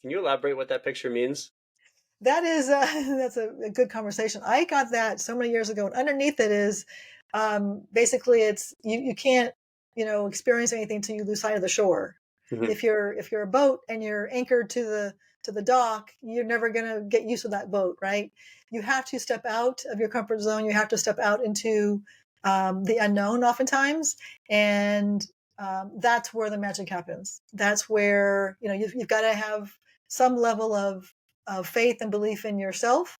Can you elaborate what that picture means? That is that's a good conversation. I got that so many years ago, and underneath it is basically it's you can't experience anything until you lose sight of the shore. Hmm. If you're a boat and you're anchored to the dock, you're never gonna get used to that boat, right? You have to step out of your comfort zone. You have to step out into the unknown, oftentimes, and that's where the magic happens. That's where you've got to have some level of faith and belief in yourself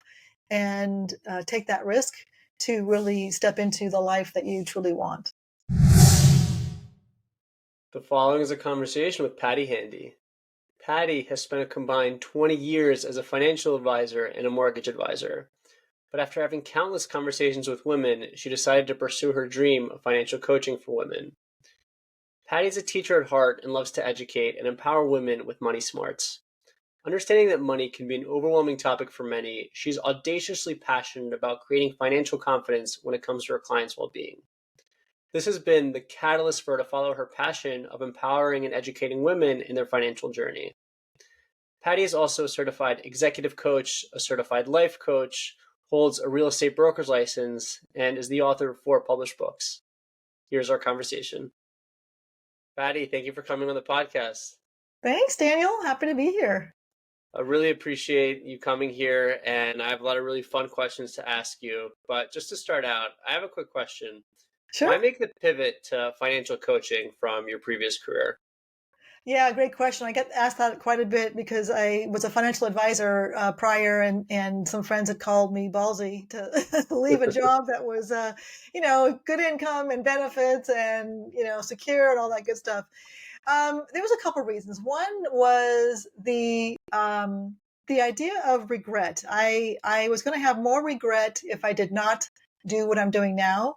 and take that risk to really step into the life that you truly want. The following is a conversation with Patti Handy. Patti has spent a combined 20 years as a financial advisor and a mortgage advisor. But after having countless conversations with women, she decided to pursue her dream of financial coaching for women. Patty is a teacher at heart and loves to educate and empower women with money smarts. Understanding that money can be an overwhelming topic for many, she's audaciously passionate about creating financial confidence when it comes to her clients' well being. This has been the catalyst for her to follow her passion of empowering and educating women in their financial journey. Patty is also a certified executive coach, a certified life coach, holds a real estate broker's license, and is the author of 4 published books. Here's our conversation. Patty, thank you for coming on the podcast. Thanks, Daniel. Happy to be here. I really appreciate you coming here, and I have a lot of really fun questions to ask you. But just to start out, I have a quick question. Why Sure. make the pivot to financial coaching from your previous career? Yeah, great question. I get asked that quite a bit because I was a financial advisor prior, and some friends had called me ballsy to leave a job that was, good income and benefits and secure and all that good stuff. There was a couple of reasons. One was the idea of regret. I was going to have more regret if I did not do what I'm doing now.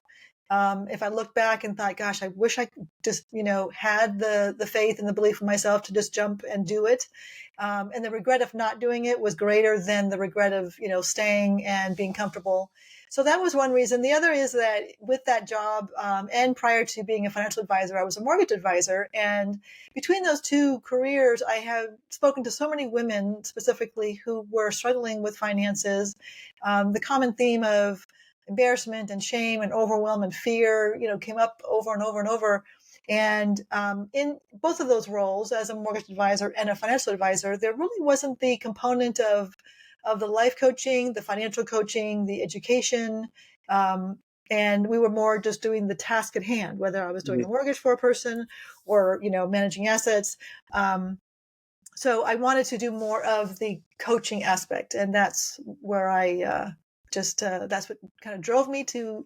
If I looked back and thought, gosh, I wish I just had the faith and the belief in myself to just jump and do it. And the regret of not doing it was greater than the regret of staying and being comfortable. So that was one reason. The other is that with that job, and prior to being a financial advisor, I was a mortgage advisor. And between those two careers, I have spoken to so many women specifically who were struggling with finances. The common theme of embarrassment and shame and overwhelm and fear, came up over and over and over. And in both of those roles, as a mortgage advisor and a financial advisor, there really wasn't the component of the life coaching, the financial coaching, the education. And we were more just doing the task at hand, whether I was doing a Mhm. mortgage for a person or managing assets. So I wanted to do more of the coaching aspect, and that's where I just that's what kind of drove me to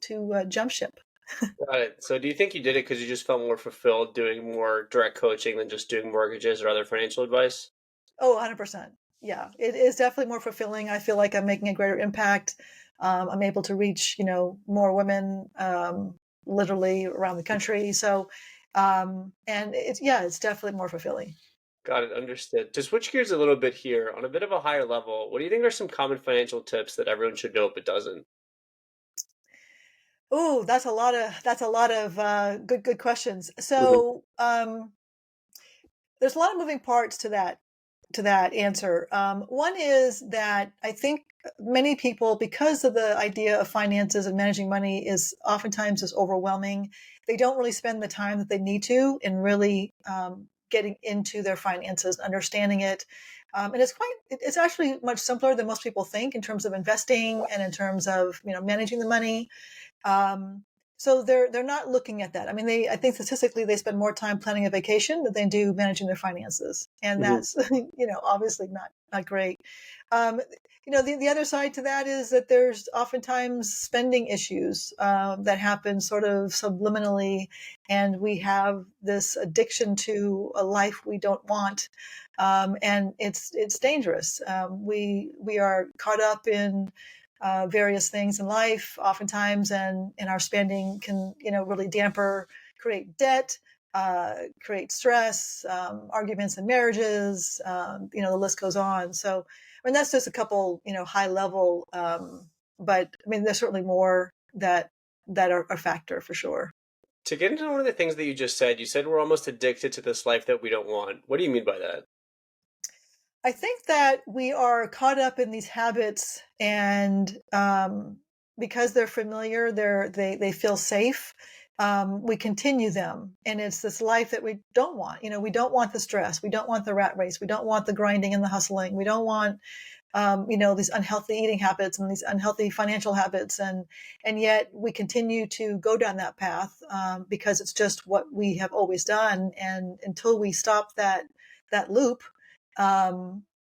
jump ship. Got it. So do you think you did it because you just felt more fulfilled doing more direct coaching than just doing mortgages or other financial advice? Oh, 100%. Yeah, it is definitely more fulfilling. I feel like I'm making a greater impact. I'm able to reach, more women, literally around the country. So, and it's definitely more fulfilling. Got it. Understood. To switch gears a little bit here, on a bit of a higher level, what do you think are some common financial tips that everyone should know but doesn't? Oh, that's a lot of good questions. Hmm. So, there's a lot of moving parts to that answer. One is that I think many people, because of the idea of finances and managing money, is oftentimes is overwhelming. They don't really spend the time that they need to in really getting into their finances, understanding it. And it's actually much simpler than most people think in terms of investing and in terms of managing the money. Um, so they're not looking at that. I mean, I think statistically they spend more time planning a vacation than they do managing their finances, and Hmm. that's obviously not great. Um, the other side to that is that there's oftentimes spending issues that happen sort of subliminally, and we have this addiction to a life we don't want, and it's dangerous. We are caught up in various things in life oftentimes, and our spending can really create debt, create stress, arguments in marriages. The list goes on. So I mean that's just a couple high level, but I mean there's certainly more that are a factor for sure. To get into one of the things that you said we're almost addicted to this life that we don't want. What do you mean by that? I think that we are caught up in these habits, and because they're familiar, they feel safe. We continue them, and it's this life that we don't want. We don't want the stress, we don't want the rat race, we don't want the grinding and the hustling, we don't want these unhealthy eating habits and these unhealthy financial habits, and yet we continue to go down that path because it's just what we have always done. And until we stop that loop,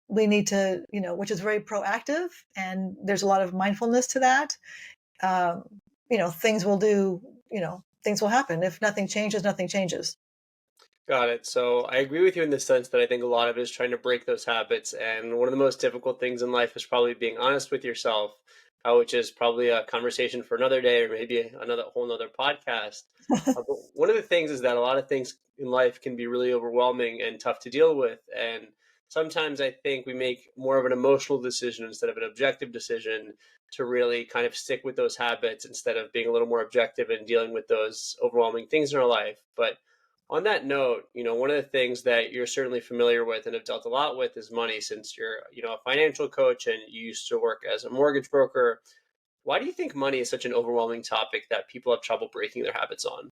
we need to, which is very proactive, and there's a lot of mindfulness to that. Um, things will do, things will happen. If nothing changes, nothing changes. Got it. So I agree with you in the sense that I think a lot of it is trying to break those habits. And one of the most difficult things in life is probably being honest with yourself, which is probably a conversation for another day or maybe another whole nother podcast. But one of the things is that a lot of things in life can be really overwhelming and tough to deal with. And sometimes I think we make more of an emotional decision instead of an objective decision to really kind of stick with those habits instead of being a little more objective and dealing with those overwhelming things in our life. But on that note, one of the things that you're certainly familiar with and have dealt a lot with is money, since you're, a financial coach and you used to work as a mortgage broker. Why do you think money is such an overwhelming topic that people have trouble breaking their habits on?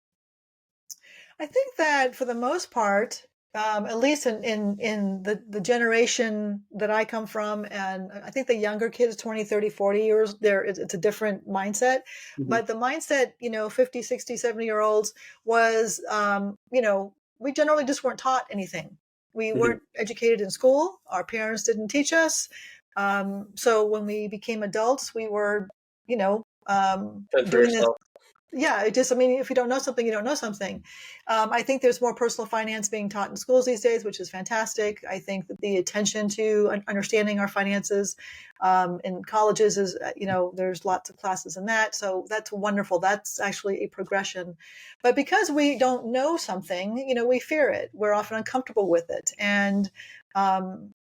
I think that for the most part, at least in the generation that I come from, and I think the younger kids, 20, 30, 40 years, it's a different mindset. Hmm. But the mindset, 50, 60, 70-year olds was, we generally just weren't taught anything. We Hmm. weren't educated in school. Our parents didn't teach us. So when we became adults, we were, Fend for doing this. yourself. Yeah, it just, I mean, if you don't know something, you don't know something. I think there's more personal finance being taught in schools these days, which is fantastic. I think that the attention to understanding our finances in colleges is, there's lots of classes in that. So that's wonderful. That's actually a progression. But because we don't know something, we fear it. We're often uncomfortable with it. And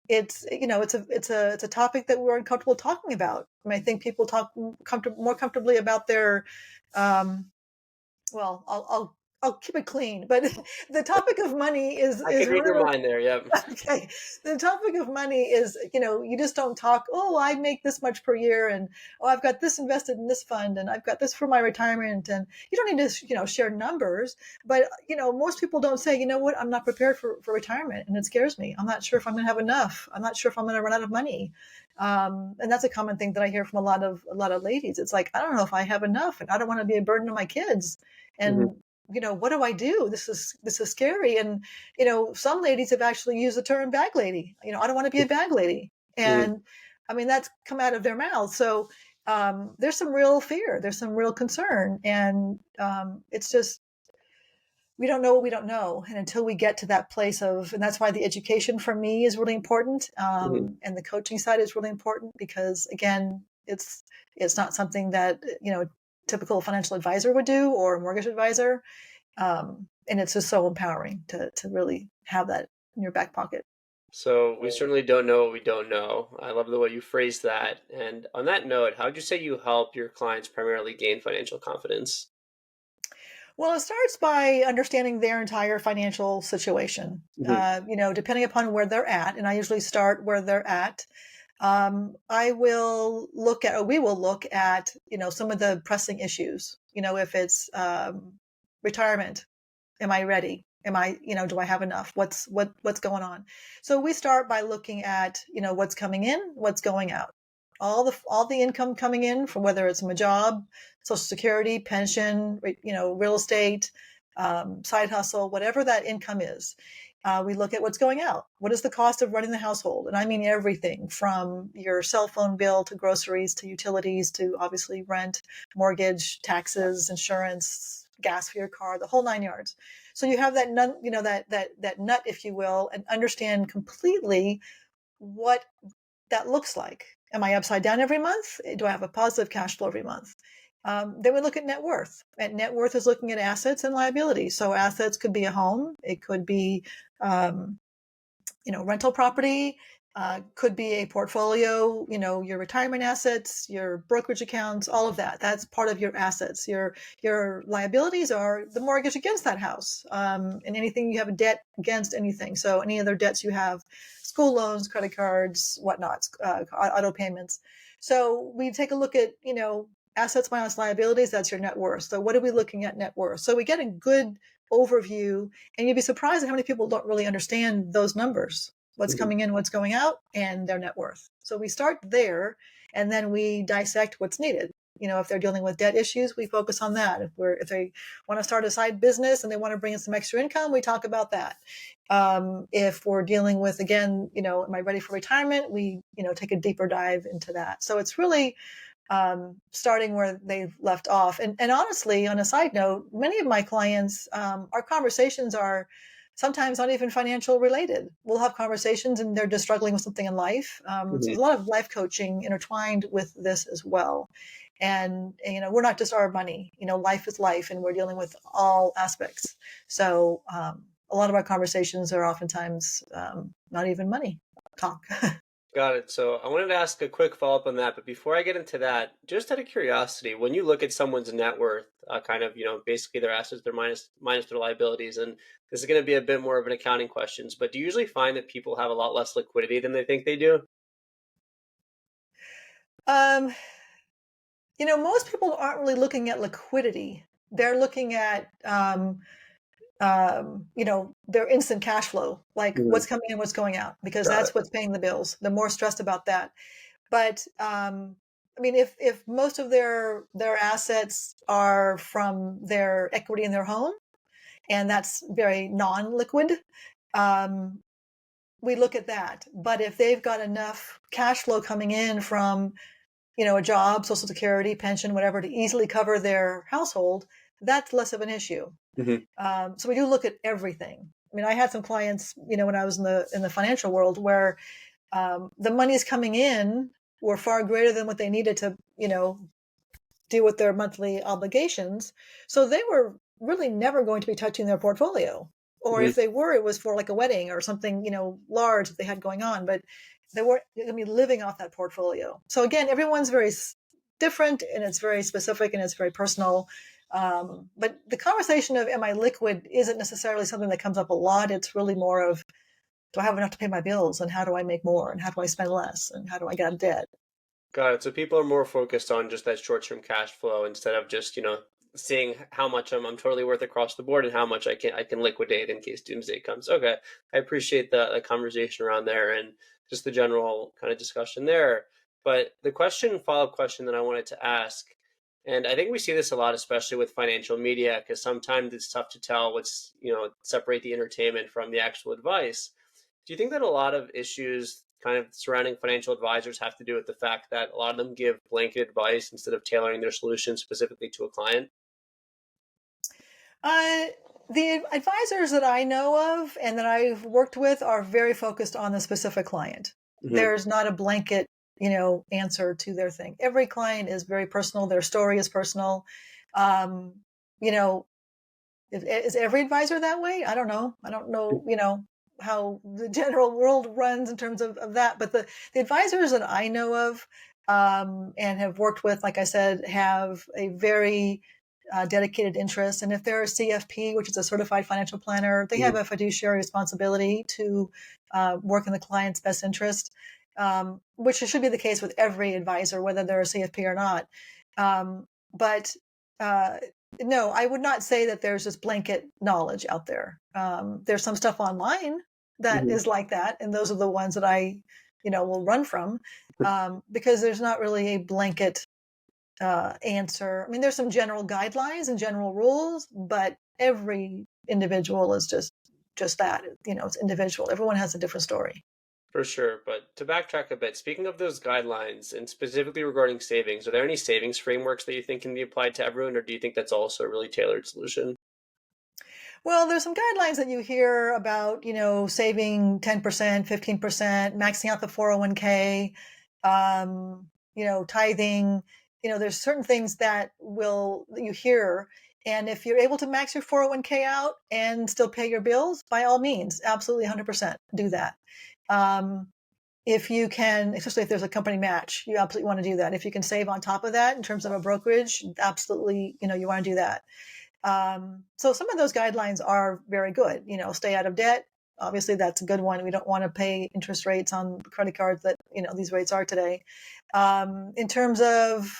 it's a topic that we're uncomfortable talking about. I mean, I think people talk more comfortably about their um, well, I'll keep it clean, but the topic of money is I can is read one of your those. mind there. Yep. Okay, the topic of money is, you just don't talk, oh, I make this much per year, and oh, I've got this invested in this fund, and I've got this for my retirement, and you don't need to, share numbers. But most people don't say, you know what, I'm not prepared for retirement, and it scares me. I'm not sure if I'm going to have enough. I'm not sure if I'm going to run out of money. And that's a common thing that I hear from a lot of ladies. It's like, I don't know if I have enough, and I don't want to be a burden on my kids. Hmm. And what do I do? This is scary. And some ladies have actually used the term bag lady. I don't want to be a bag lady. Hmm. And I mean, that's come out of their mouths. So there's some real fear, there's some real concern. And it's just, we don't know what we don't know. And until we get to that place of, and that's why the education for me is really important. Hmm. And the coaching side is really important because, again, it's not something that, a typical financial advisor would do, or a mortgage advisor. And it's just so empowering to really have that in your back pocket. So we certainly don't know what we don't know. I love the way you phrase that. And on that note, how would you say you help your clients primarily gain financial confidence? Well, it starts by understanding their entire financial situation. Hmm. Depending upon where they're at, and I usually start where they're at. I will look at, or we will look at, some of the pressing issues. If it's retirement, am I ready? Am I, do I have enough? What's going on? So we start by looking at, what's coming in, what's going out. All the income coming in from, whether it's from a job, social security, pension, real estate, side hustle, whatever that income is. We look at what's going out. What is the cost of running the household? And I mean everything from your cell phone bill to groceries to utilities to obviously rent, mortgage, taxes, insurance, gas for your car, the whole nine yards. So you have that nut, that nut, if you will, and understand completely what that looks like. Am I upside down every month? Do I have a positive cash flow every month? Then we look at net worth. And net worth is looking at assets and liabilities. So assets could be a home, it could be um, rental property, could be a portfolio, your retirement assets, your brokerage accounts, all of that. That's part of your assets. Your liabilities are the mortgage against that house, and anything you have a debt against anything. So any other debts you have, school loans, credit cards, whatnot, auto payments. So we take a look at, assets minus liabilities, that's your net worth. So what are we looking at net worth? So we get a good overview, and you'd be surprised at how many people don't really understand those numbers, what's Mhm. coming in, what's going out, and their net worth. So we start there, and then we dissect what's needed. If they're dealing with debt issues, we focus on that. If they want to start a side business and they want to bring in some extra income, we talk about that. If we're dealing with, again, am I ready for retirement? We, take a deeper dive into that. So it's really starting where they've left off. And honestly, on a side note, many of my clients, our conversations are sometimes not even financial related. We'll have conversations and they're just struggling with something in life. So Mhm. there's a lot of life coaching intertwined with this as well. And, we're not just our money, life is life, and we're dealing with all aspects. So a lot of our conversations are oftentimes not even money talk. Got it. So I wanted to ask a quick follow-up on that, but before I get into that, just out of curiosity, when you look at someone's net worth, kind of, basically their assets, their minus their liabilities, and this is going to be a bit more of an accounting questions, but do you usually find that people have a lot less liquidity than they think they do? um, most people aren't really looking at liquidity. They're looking at, their instant cash flow, like Mhm. what's coming in, what's going out, because Got it. that's what's paying the bills. They're more stressed about that. But I mean, if most of their assets are from their equity in their home, and that's very non-liquid, um, we look at that. But if they've got enough cash flow coming in from, a job, social security, pension, whatever, to easily cover their household, that's less of an issue. Mhm. So we do look at everything. I mean, I had some clients, when I was in the financial world, where the monies coming in were far greater than what they needed to, deal with their monthly obligations. So they were really never going to be touching their portfolio. Or Mhm. if they were, it was for like a wedding or something, large that they had going on, but they weren't going to be living off that portfolio. So again, everyone's very different, and it's very specific, and it's very personal. But the conversation of am I liquid isn't necessarily something that comes up a lot. It's really more of, do I have enough to pay my bills, and how do I make more, and how do I spend less, and how do I get out of debt? Got it. So people are more focused on just that short-term cash flow instead of just, seeing how much I'm totally worth across the board and how much I can liquidate in case doomsday comes. Okay. I appreciate the conversation around there and just the general kind of discussion there. But the follow-up question that I wanted to ask, and I think we see this a lot, especially with financial media, because sometimes it's tough to tell separate the entertainment from the actual advice. Do you think that a lot of issues kind of surrounding financial advisors have to do with the fact that a lot of them give blanket advice instead of tailoring their solution specifically to a client? Uh, the advisors that I know of and that I've worked with are very focused on the specific client. Hmm. There's not a blanket, answer to their thing. Every client is very personal. Their story is personal. Um, you know, is every advisor that way? I don't know. I don't know, how the general world runs in terms of that. But the advisors that I know of, and have worked with, like I said, have a very dedicated interest. And if they're a CFP, which is a certified financial planner, they have Hmm. a fiduciary responsibility to work in the client's best interest, which should be the case with every advisor, whether they're a CFP or not. But uh, no, I would not say that there's this blanket knowledge out there. There's some stuff online that Hmm. is like that, and those are the ones that I, will run from, because there's not really a blanket answer. I mean, there's some general guidelines and general rules, but every individual is just that. It's individual. Everyone has a different story. For sure. But to backtrack a bit, speaking of those guidelines and specifically regarding savings, are there any savings frameworks that you think can be applied to everyone, or do you think that's also a really tailored solution? Well, there's some guidelines that you hear about, saving 10%, 15%, maxing out the 401k, tithing. There's certain things that you hear. And if you're able to max your 401k out and still pay your bills, by all means, absolutely 100% do that. Um, if you can, especially if there's a company match, you absolutely want to do that. If you can save on top of that in terms of a brokerage, absolutely, you want to do that. So some of those guidelines are very good. Stay out of debt, Obviously, that's a good one. We don't want to pay interest rates on credit cards that, these rates are today. In terms of,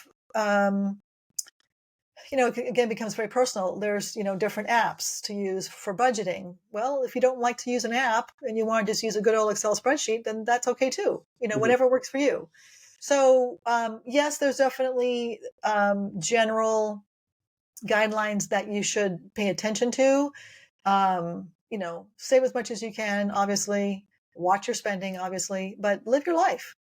it again becomes very personal. There's, different apps to use for budgeting. Well, if you don't like to use an app and you want to just use a good old Excel spreadsheet, then that's okay too. Hmm. Whatever works for you. So, yes, there's definitely general guidelines that you should pay attention to. Save as much as you can, obviously, watch your spending, obviously, but live your life,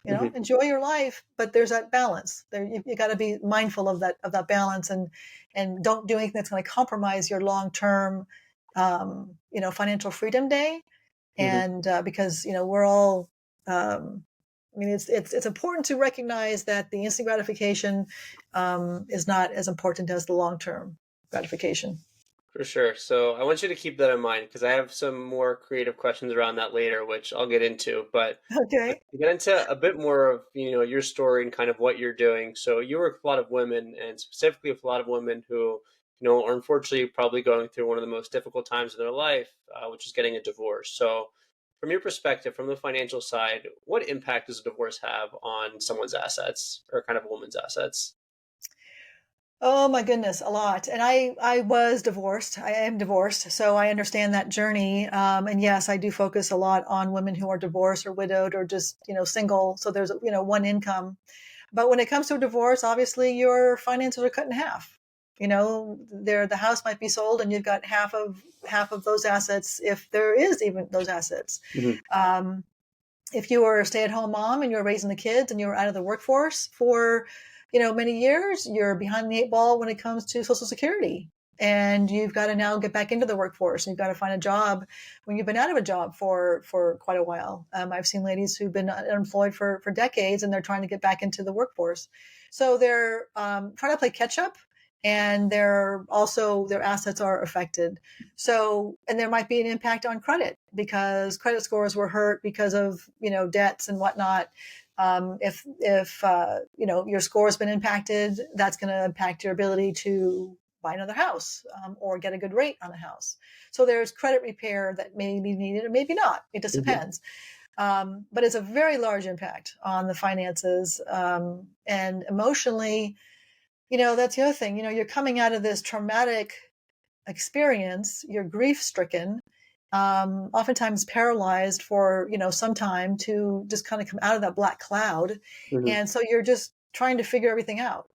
Hmm. enjoy your life. But there's that balance there. You got to be mindful of that balance, and don't do anything that's going to compromise your long-term, financial freedom day. Hmm. And because, we're all, it's important to recognize that the instant gratification is not as important as the long-term gratification. For sure. So I want you to keep that in mind because I have some more creative questions around that later, which I'll get into. But Okay. to get into a bit more of your story and kind of what you're doing. So you work with a lot of women, and specifically with a lot of women who are unfortunately probably going through one of the most difficult times in their life, which is getting a divorce. So from your perspective, from the financial side, what impact does a divorce have on someone's assets or kind of a woman's assets? Oh my goodness, a lot. And I was divorced. I am divorced, so I understand that journey. And yes, I do focus a lot on women who are divorced or widowed or just, single. So there's, one income. But when it comes to a divorce, obviously your finances are cut in half. The house might be sold and you've got half of those assets, if there is even those assets. Hmm. Um, if you were a stay-at-home mom and you're raising the kids and you're out of the workforce for, many years, you're behind the eight ball when it comes to Social Security. And you've got to now get back into the workforce. And you've got to find a job when you've been out of a job for quite a while. I've seen ladies who've been unemployed for decades, and they're trying to get back into the workforce. So they're trying to play catch up, and they're also, their assets are affected. So, and there might be an impact on credit because credit scores were hurt because of, debts and whatnot. If your score has been impacted, that's going to impact your ability to buy another house, or get a good rate on a house. So there's credit repair that may be needed or maybe not. It just Hmm. depends. But it's a very large impact on the finances, and emotionally. That's the other thing. You're coming out of this traumatic experience, you're grief stricken, oftentimes paralyzed for, some time to just kind of come out of that black cloud. Hmm. And so you're just trying to figure everything out,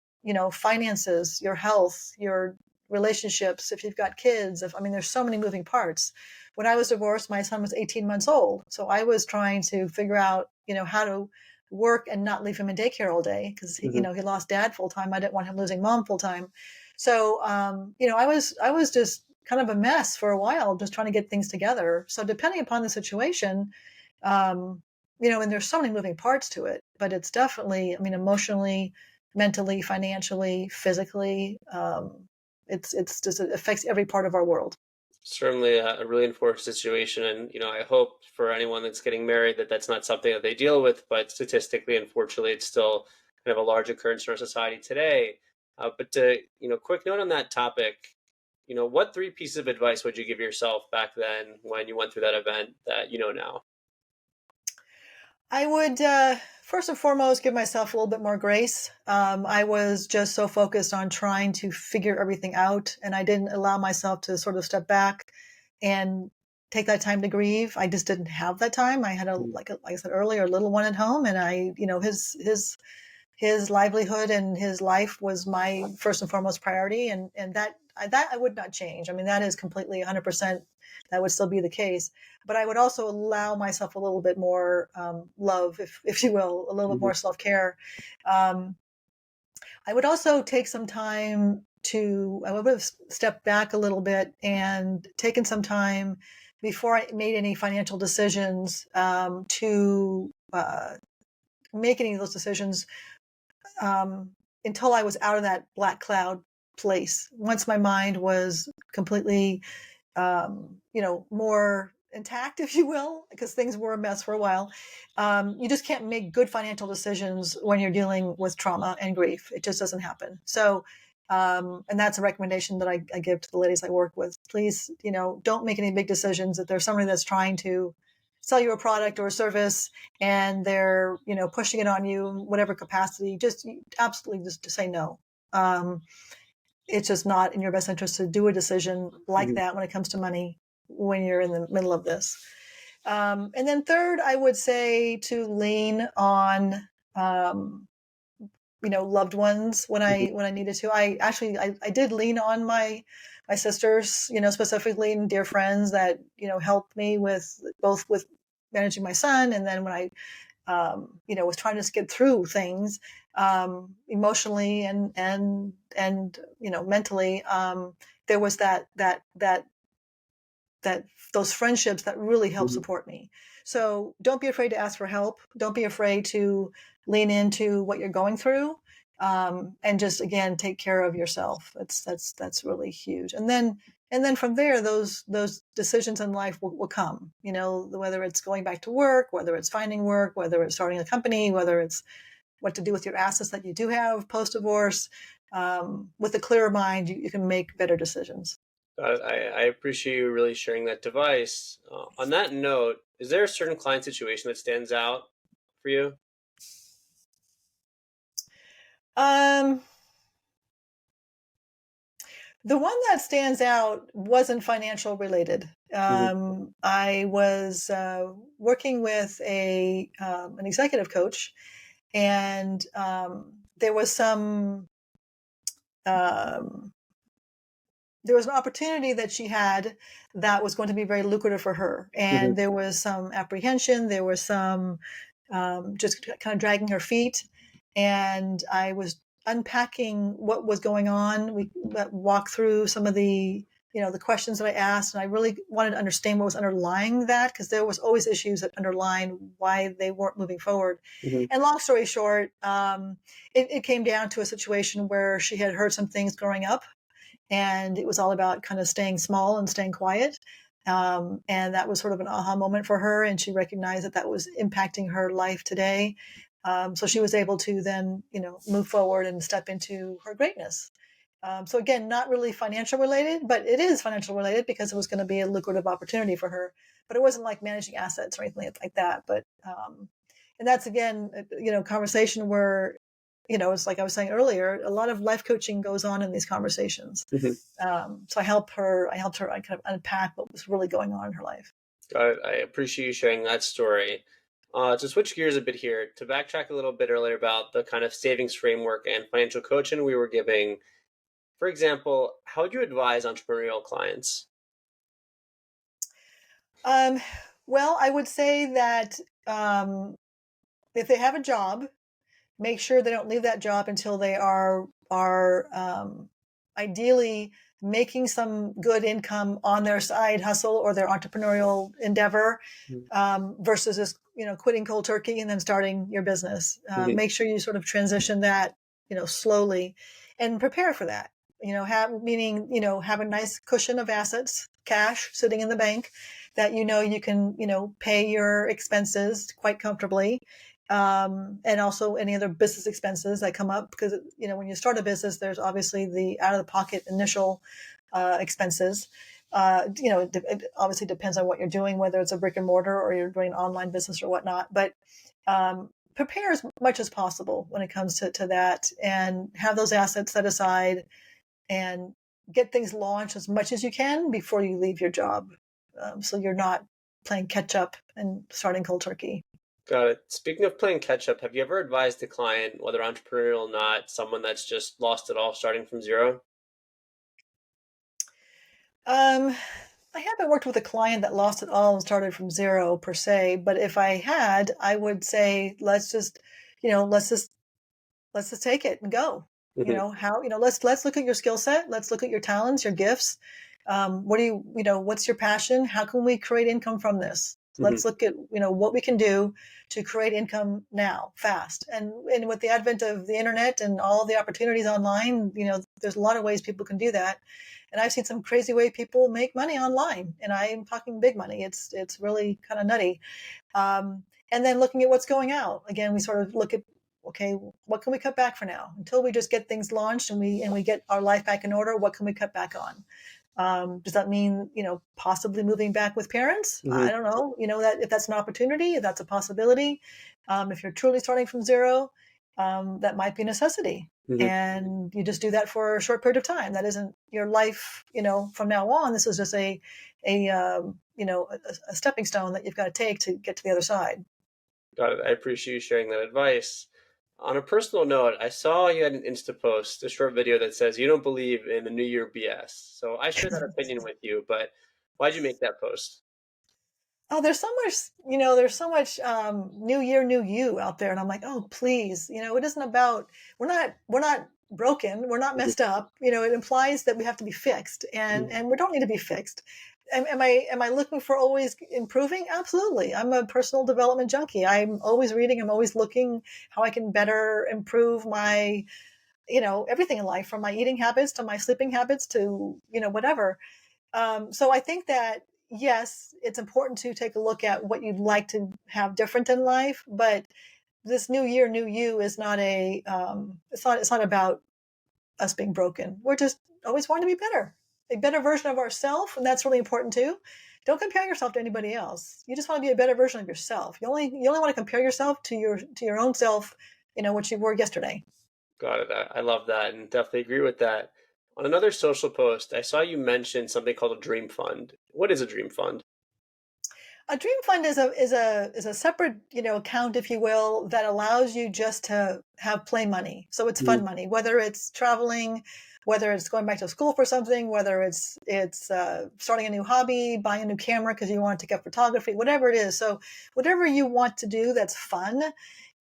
finances, your health, your relationships, if you've got kids. There's so many moving parts. When I was divorced, my son was 18 months old. So I was trying to figure out, how to work and not leave him in daycare all day because Hmm. he lost dad full time. I didn't want him losing mom full time. So, I was just kind of a mess for a while, just trying to get things together. So depending upon the situation, and there's so many moving parts to it, but it's definitely, emotionally, mentally, financially, physically, it's just, it affects every part of our world. Certainly a really unfortunate situation, and I hope for anyone that's getting married that that's not something that they deal with. But statistically, unfortunately, it's still kind of a large occurrence in our society today. But to quick note on that topic, what three pieces of advice would you give yourself back then when you went through that event that you know now? I would, first and foremost, give myself a little bit more grace. I was just so focused on trying to figure everything out, and I didn't allow myself to sort of step back and take that time to grieve. I just didn't have that time. I had like I said earlier, a little one at home, and his livelihood and his life was my first and foremost priority, and that I would not change. That is completely 100%. That would still be the case, but I would also allow myself a little bit more love, if you will, a little bit Hmm. more self care. Um, I would also take some time to. I would have stepped back a little bit and taken some time before I made any financial decisions, to make any of those decisions, um, until I was out of that black cloud place. Once my mind was completely, more intact, if you will, because things were a mess for a while. You just can't make good financial decisions when you're dealing with trauma and grief. It just doesn't happen. So And that's a recommendation that I give to the ladies I work with. Please, don't make any big decisions. If there's somebody that's trying to sell you a product or a service and they're, pushing it on you in whatever capacity, just absolutely just to say no. It's just not in your best interest to do a decision like that when it comes to money when you're in the middle of this. And then third, I would say to lean on, loved ones when I needed to. I did lean on my sisters, specifically, and dear friends that, helped me with both with managing my son. And then when I, was trying to get through things, emotionally and, mentally, there was that those friendships that really help support me. So don't be afraid to ask for help. Don't be afraid to lean into what you're going through, and just again take care of yourself. That's really huge. And then from there, those decisions in life will come. Whether it's going back to work, whether it's finding work, whether it's starting a company, whether it's what to do with your assets that you do have post divorce. With a clearer mind, you can make better decisions. I appreciate you really sharing that advice. On that note, is there a certain client situation that stands out for you? Um, the one that stands out wasn't financial related. I was working with an executive coach, and there was some um, there was an opportunity that she had that was going to be very lucrative for her, and there was some apprehension. There was some just kind of dragging her feet, and I was unpacking what was going on. We walked through some of the the questions that I asked, and I really wanted to understand what was underlying that, because there was always issues that underline why they weren't moving forward. And long story short, it came down to a situation where she had heard some things growing up, and it was all about kind of staying small and staying quiet. And that was sort of an aha moment for her, and she recognized that was impacting her life today. So she was able to then, move forward and step into her greatness. So again, not really financial related, but it is financial related because it was going to be a lucrative opportunity for her. But it wasn't like managing assets or anything like that. But and that's again, conversation where, it's like I was saying earlier, a lot of life coaching goes on in these conversations. So I helped her kind of unpack what was really going on in her life. Got it. I appreciate you sharing that story. To switch gears a bit here, to backtrack a little bit earlier about the kind of savings framework and financial coaching we were giving, for example, how would you advise entrepreneurial clients? Well, I would say that if they have a job, make sure they don't leave that job until they are ideally making some good income on their side hustle or their entrepreneurial endeavor, versus just quitting cold turkey and then starting your business. Make sure you sort of transition that slowly, and prepare for that. Have a nice cushion of assets, cash sitting in the bank that you can pay your expenses quite comfortably, and also any other business expenses that come up, because when you start a business, there's obviously the out of the pocket initial expenses. It obviously depends on what you're doing, whether it's a brick and mortar or you're doing an online business or whatnot. But prepare as much as possible when it comes to that, and have those assets set aside, and get things launched as much as you can before you leave your job, so you're not playing catch up and starting cold turkey. Got it. Speaking of playing catch up, have you ever advised a client, whether entrepreneurial or not, someone that's just lost it all starting from zero? Um, I haven't worked with a client that lost it all and started from zero per se, but if I had, I would say let's just, you know, let's just let's just take it and go. Hmm. Let's look at your skill set. Let's look at your talents, your gifts. What do what's your passion? How can we create income from this? Hmm. Let's look at, what we can do to create income now, fast. And with the advent of the internet and all the opportunities online, there's a lot of ways people can do that. And I've seen some crazy way people make money online, and I am talking big money. It's really kind of nutty. And then looking at what's going out. Again, we sort of look at Okay, what can we cut back for now until we just get things launched and we get our life back in order? What can we cut back on? Does that mean, possibly moving back with parents? I Hmm. don't know. That if that's an opportunity, if that's a possibility, if you're truly starting from zero, that might be a necessity. Hmm. And you just do that for a short period of time. That isn't your life, from now on. This is just a stepping stone that you've got to take to get to the other side. Got it. I appreciate you sharing that advice. On a personal note, I saw you had an Insta post, a short video that says you don't believe in the New Year BS. So I share that opinion with you, but why'd you make that post? Oh, there's so much new year, new you out there. And I'm like, oh, please, it isn't about, we're not broken. We're not Mhm. messed up. It implies that we have to be fixed and we don't need to be fixed. Am I looking for always improving? Absolutely. I'm a personal development junkie. I'm always reading. I'm always looking how I can better improve my, everything in life, from my eating habits to my sleeping habits to, whatever. So I think that yes, it's important to take a look at what you'd like to have different in life, but this new year, new you is not it's not about us being broken. We're just always wanting to be better, a better version of ourselves, and that's really important too. Don't compare yourself to anybody else. You just want to be a better version of yourself. You only want to compare yourself to your own self, what you were yesterday. Got it. I love that and definitely agree with that. On another social post, I saw you mention something called a dream fund. What is a dream fund? A dream fund is a separate account, if you will, that allows you just to have play money. So it's fun Mhm. money, whether it's traveling, whether it's going back to school for something, whether it's starting a new hobby, buying a new camera because you want to take up photography, whatever it is. So whatever you want to do that's fun,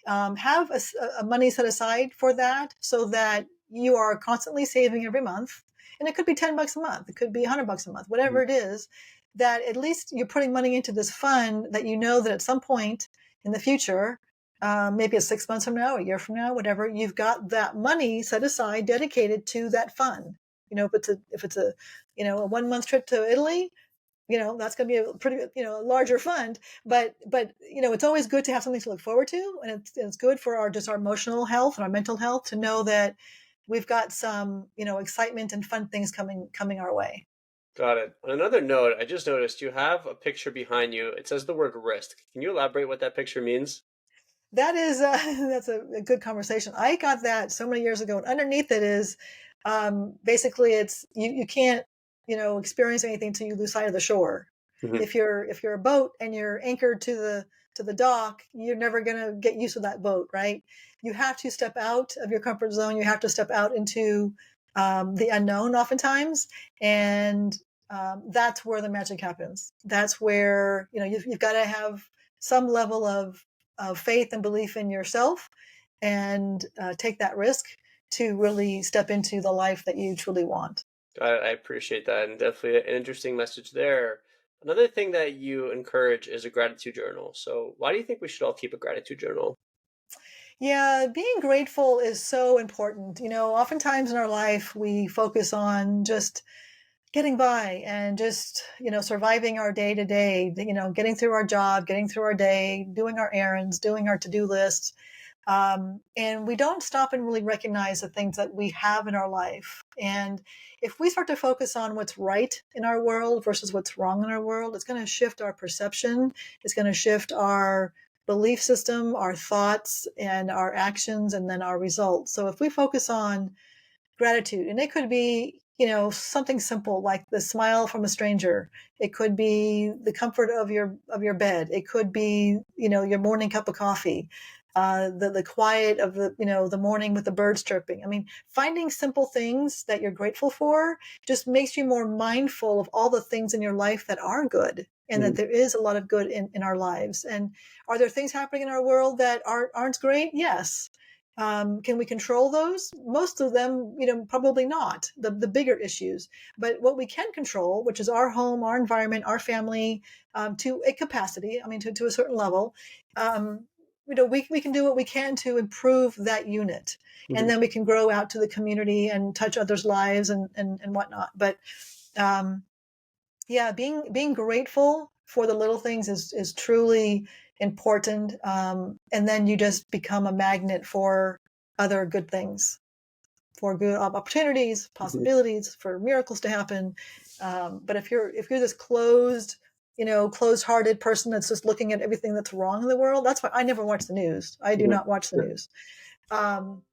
have a money set aside for that so that you are constantly saving every month. And it could be $10 a month, it could be $100 a month, Mhm. whatever it is, that at least you're putting money into this fund that you know that at some point in the future, maybe it's 6 months from now, a year from now, whatever, you've got that money set aside dedicated to that fund. If it's a 1 month trip to Italy, that's going to be a pretty larger fund, but it's always good to have something to look forward to, and it's good for our emotional health and our mental health to know that we've got some excitement and fun things coming our way. Got it. On another note, I just noticed you have a picture behind you. It says the word risk. Can you elaborate what that picture means? That is that's a good conversation. I got that so many years ago, and underneath it is basically it's you can't experience anything until you lose sight of the shore. Hmm. If you're a boat and you're anchored to the dock, you're never going to get used to that boat, right? You have to step out of your comfort zone. You have to step out into the unknown oftentimes, and that's where the magic happens. That's where you've got to have some level of faith and belief in yourself, and take that risk to really step into the life that you truly want. I appreciate that and definitely an interesting message there. Another thing that you encourage is a gratitude journal. So, why do you think we should all keep a gratitude journal? Yeah, being grateful is so important. Oftentimes in our life, we focus on just getting by and just, surviving our day to day, getting through our job, getting through our day, doing our errands, doing our to do list. And we don't stop and really recognize the things that we have in our life. And if we start to focus on what's right in our world versus what's wrong in our world, it's going to shift our perception. It's going to shift our belief system, our thoughts, and our actions, and then our results. So if we focus on gratitude, and it could be something simple like the smile from a stranger, it could be the comfort of your bed, it could be your morning cup of coffee, the quiet of the morning with the birds chirping. I mean, finding simple things that you're grateful for just makes you more mindful of all the things in your life that are good, and that Mhm. there is a lot of good in our lives. And are there things happening in our world that aren't great? Yes. Can we control those? Most of them, probably not the bigger issues. But what we can control, which is our home, our environment, our family, to a capacity, I mean, to a certain level, we can do what we can to improve that unit. And Mhm. then we can grow out to the community and touch others' lives and whatnot. But um, yeah, being grateful for the little things is truly important. And then you just become a magnet for other good things, for good opportunities, possibilities, for miracles to happen. But if you're this closed, closed-hearted person that's just looking at everything that's wrong in the world, that's why I never watch the news. I do not watch the news.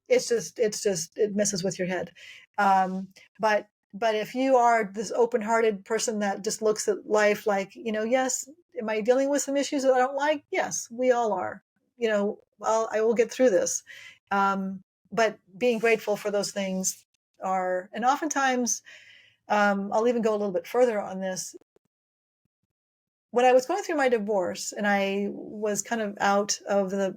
It messes with your head. But if you are this open-hearted person that just looks at life like, yes, am I dealing with some issues that I don't like? Yes, we all are. I will get through this. But being grateful for those things and oftentimes, I'll even go a little bit further on this. When I was going through my divorce and I was kind of out of the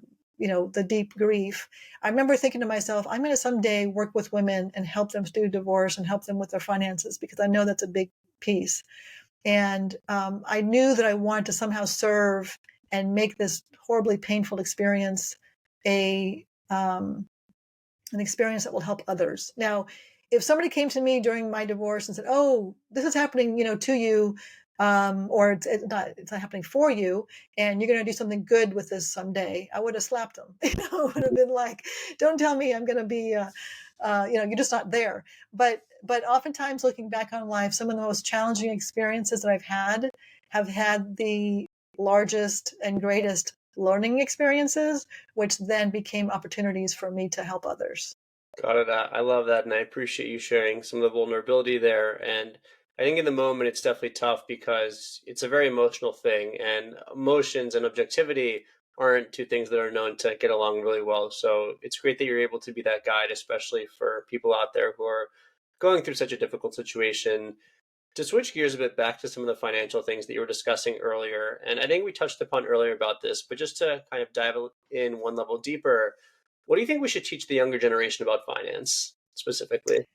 deep grief, I remember thinking to myself, I'm going to someday work with women and help them through divorce and help them with their finances, because I know that's a big piece. And I knew that I wanted to somehow serve and make this horribly painful experience an experience that will help others. Now, if somebody came to me during my divorce and said, "Oh, this is happening, to you," or it's not happening for you, and you're going to do something good with this someday, I would have slapped them. Would have been like, "Don't tell me I'm going to be, you're just not there." But oftentimes, looking back on life, some of the most challenging experiences that I've had have had the largest and greatest learning experiences, which then became opportunities for me to help others. Got it. I love that, and I appreciate you sharing some of the vulnerability there. And I think in the moment it's definitely tough because it's a very emotional thing, and emotions and objectivity aren't two things that are known to get along really well. So it's great that you're able to be that guide, especially for people out there who are going through such a difficult situation. To switch gears a bit back to some of the financial things that you were discussing earlier, and I think we touched upon earlier about this, but just to kind of dive in one level deeper, what do you think we should teach the younger generation about finance specifically?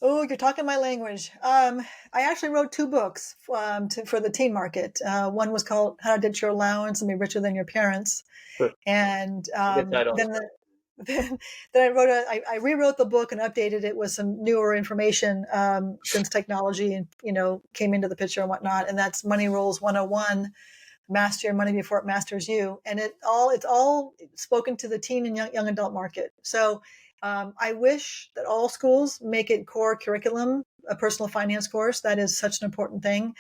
Oh, you're talking my language. I actually wrote two books for the teen market. One was called "How to Ditch Your Allowance and Be Richer Than Your Parents," Huh, and good titles. then I rewrote the book and updated it with some newer information since technology and came into the picture and whatnot. And that's Money Rules 101: Master Your Money Before It Masters You. And it's all spoken to the teen and young adult market. So I wish that all schools make it core curriculum, a personal finance course. That is such an important thing.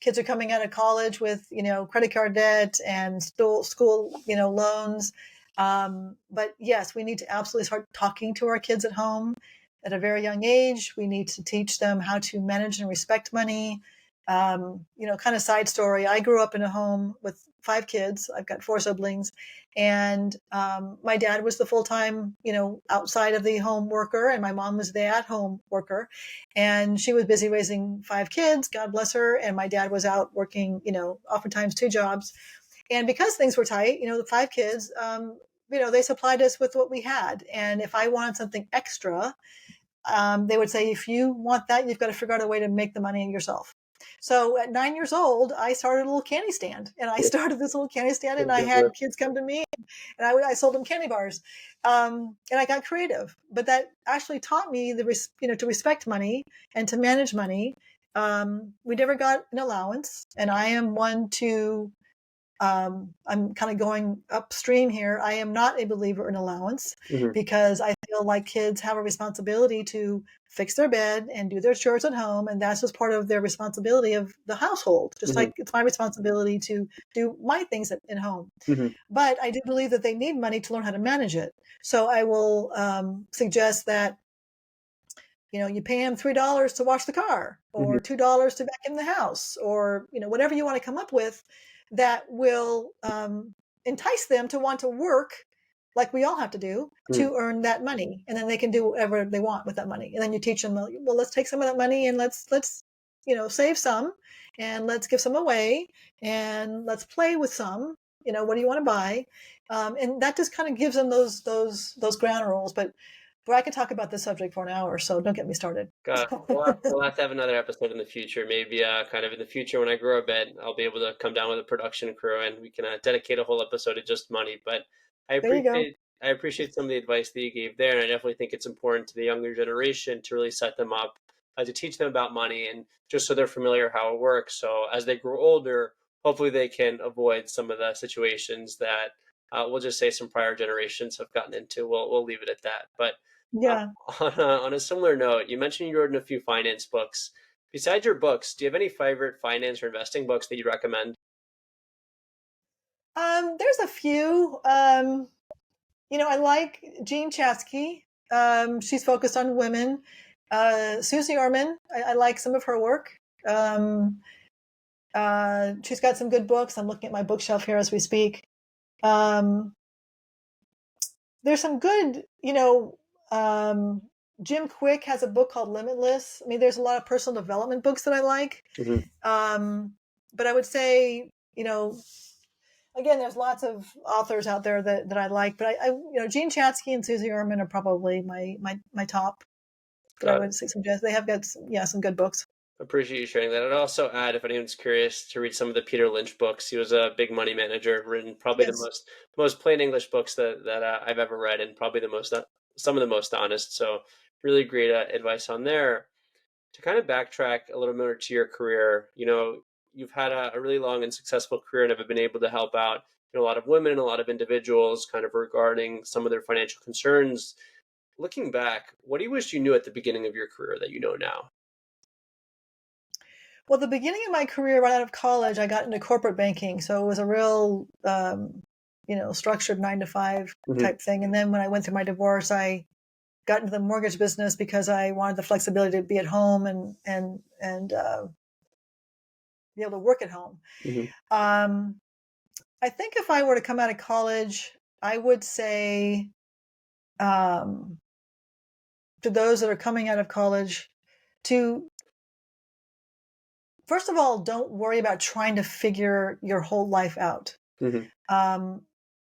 Kids are coming out of college with credit card debt and school loans. But yes, we need to absolutely start talking to our kids at home at a very young age. We need to teach them how to manage and respect money. Kind of side story. I grew up in a home with 5 kids. I've got 4 siblings, and my dad was the full-time, outside of the home worker, and my mom was the at-home worker, and she was busy raising 5 kids. God bless her. And my dad was out working, oftentimes 2 jobs. And because things were tight, the 5 kids, they supplied us with what we had. And if I wanted something extra, they would say, if you want that, you've got to figure out a way to make the money yourself. So at 9 years old, I started a little candy stand, and I started this little candy stand, and I had kids come to me, and I sold them candy bars, and I got creative. But that actually taught me to respect money and to manage money. We never got an allowance, and I am one to I'm kind of going upstream here. I am not a believer in allowance Hmm. because I feel like kids have a responsibility to fix their bed and do their chores at home. And that's just part of their responsibility of the household, just Hmm. like it's my responsibility to do my things at home. Hmm. But I do believe that they need money to learn how to manage it. So I will suggest that you pay them $3 to wash the car, Hmm. or $2 to vacuum the house, or whatever you want to come up with that will entice them to want to work like we all have to do to earn that money, and then they can do whatever they want with that money. And then you teach them, well, let's take some of that money and let's save some, and let's give some away, and let's play with some. What do you want to buy? And that just kind of gives them those ground rules. But I could talk about this subject for an hour, so don't get me started. God, we'll have to have another episode in the future. Maybe kind of in the future when I grow a bit, I'll be able to come down with a production crew and we can dedicate a whole episode to just money. But I There you go. appreciate I appreciate some of the advice that you gave there, and I definitely think it's important to the younger generation to really set them up to teach them about money and just so they're familiar how it works. So as they grow older, hopefully they can avoid some of the situations that we'll just say some prior generations have gotten into. We'll leave it at that. But uh, Yeah. on a similar note, you mentioned you wrote a few finance books. Besides your books, do you have any favorite finance or investing books that you recommend? There's a few. I like Jean Chatzky. She's focused on women. Susie Orman, I like some of her work. She's got some good books. I'm looking at my bookshelf here as we speak. Um, there's some good, Jim Quick has a book called Limitless. I mean, there's a lot of personal development books that I like. Hmm. But I would say, again, there's lots of authors out there that I like, but Jean Chatzky and Susie Orman are probably my top that I Got it. would suggest. They have got some good books. Appreciate you sharing that. I'd also add, if anyone's curious, to read some of the Peter Lynch books. He was a big money manager, written probably the Yes. most plain English books that I've ever read, and probably the most some of the most honest. So really great advice on there. To kind of backtrack a little more to your career, you've had a really long and successful career, and have been able to help out a lot of women and a lot of individuals, kind of regarding some of their financial concerns. Looking back, what do you wish you knew at the beginning of your career that you know now? Well, the beginning of my career, right out of college, I got into corporate banking, so it was a real, structured 9 to 5 Hmm. type thing. And then when I went through my divorce, I got into the mortgage business because I wanted the flexibility to be at home and be able to work at home. Hmm. Um, I think if I were to come out of college, I would say um, to those that are coming out of college to first of all, don't worry about trying to figure your whole life out. Hmm. Um,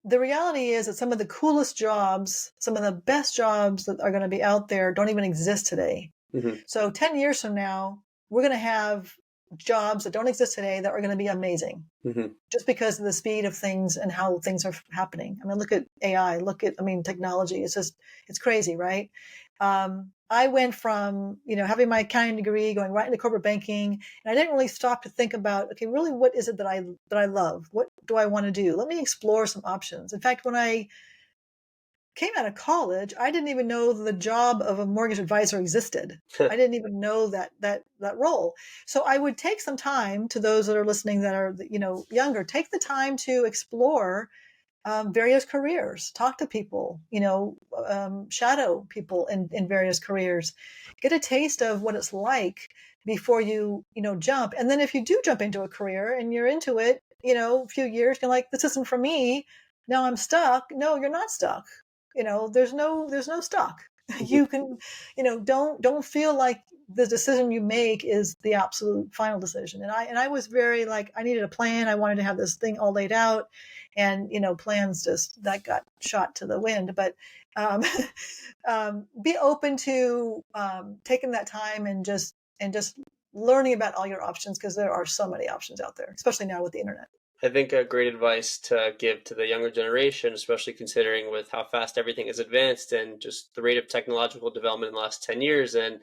the reality is that some of the coolest jobs, some of the best jobs that are going to be out there don't even exist today. Hmm. So 10 years from now, we're going to have jobs that don't exist today that are going to be amazing Hmm. just because of the speed of things and how things are happening. I mean, look at AI, technology. It's crazy, right? I went from, having my accounting degree, going right into corporate banking, and I didn't really stop to think about, okay, really, what is it that I love? What do I want to do? Let me explore some options. In fact, when I came out of college, I didn't even know the job of a mortgage advisor existed. I didn't even know that role. So I would take some time, to those that are listening that are younger, take the time to explore various careers, talk to people, shadow people in various careers, get a taste of what it's like before you jump. And then if you do jump into a career and you're into it, a few years, you're like, this isn't for me. Now I'm stuck. No, you're not stuck. There's no stuck. Hmm. You can, don't feel like the decision you make is the absolute final decision. And I was very like, I needed a plan. I wanted to have this thing all laid out, and plans just that got shot to the wind. But um, be open to taking that time and just learning about all your options, because there are so many options out there, especially now with the internet. I think a great advice to give to the younger generation, especially considering with how fast everything has advanced and just the rate of technological development in the last 10 years. And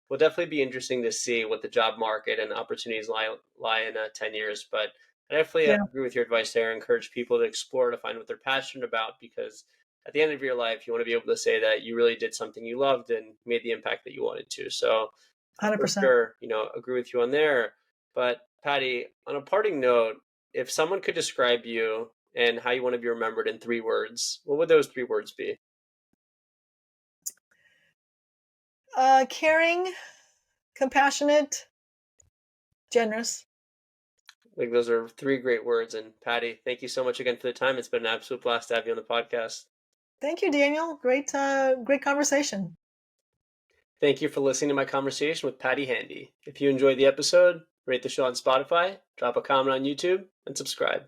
will definitely be interesting to see what the job market and opportunities lie in 10 years. But I definitely Yeah, agree with your advice there. Encourage people to explore, to find what they're passionate about, because at the end of your life, you want to be able to say that you really did something you loved and made the impact that you wanted to. So for 100%. sure, agree with you on there. But Patty, on a parting note, if someone could describe you and how you want to be remembered in 3 words, what would those 3 words be? Caring, compassionate, generous. Like those are 3 great words. And Patty, thank you so much again for the time. It's been an absolute blast to have you on the podcast. Thank you, Daniel. Great conversation. Thank you for listening to my conversation with Patty Handy. If you enjoyed the episode, rate the show on Spotify, drop a comment on YouTube, and subscribe.